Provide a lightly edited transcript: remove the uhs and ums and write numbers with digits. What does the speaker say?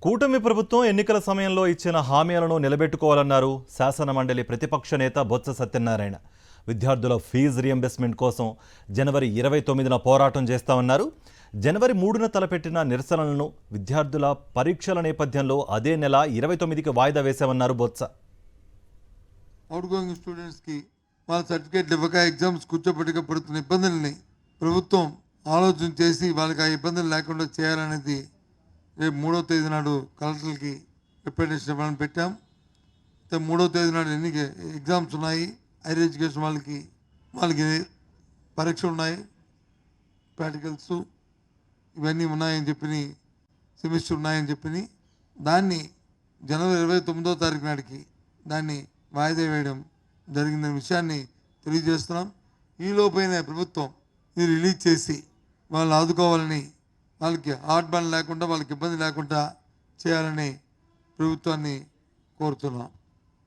కూటమి ప్రభుత్వం ఎన్నికల సమయంలో ఇచ్చిన హామీలను నిలబెట్టుకోవాలన్నారు శాసన మండలి ప్రతిపక్ష నేత బొత్స సత్యనారాయణ. విద్యార్థుల ఫీజు రియంబర్స్మెంట్ కోసం జనవరి 29న పోరాటం చేస్తామన్నారు. జనవరి 3న తలపెట్టిన నిరసనలను విద్యార్థుల పరీక్షల నేపథ్యంలో అదే నెల 29కి వాయిదా వేశామన్నారు బొత్స. అవుట్గోయింగ్ స్టూడెంట్స్కి వాళ్ళ సర్టిఫికేట్లు ఇవ్వక ఎగ్జామ్స్ కూర్చోబెట్టుక పడుతున్న ఇబ్బందుల్ని ప్రభుత్వం ఆలోచన చేసి వాళ్ళకి ఆ ఇబ్బందులు లేకుండా చేయాలనేది రేపు 3వ తేదీ నాడు కలెక్టర్లకి రిప్రజెంటేషన్ ఇవ్వాలని పెట్టాం. 3వ తేదీ నాడు ఎన్ని ఎగ్జామ్స్ ఉన్నాయి, హైయర్ ఎడ్యుకేషన్ వాళ్ళకి పరీక్షలు ఉన్నాయి, ప్రాక్టికల్స్ ఇవన్నీ ఉన్నాయని చెప్పి సెమిస్టర్ ఉన్నాయని చెప్పి దాన్ని జనవరి 29వ తారీఖు నాటికి దాన్ని వాయిదా వేయడం జరిగిందనే విషయాన్ని తెలియజేస్తున్నాం. ఈలోపైన ప్రభుత్వం ఇది రిలీజ్ చేసి వాళ్ళు ఆదుకోవాలని, వాళ్ళకి హార్ట్ బర్న్ లేకుండా వాళ్ళకి ఇబ్బంది లేకుండా చేయాలని ప్రభుత్వాన్ని కోరుతున్నాం.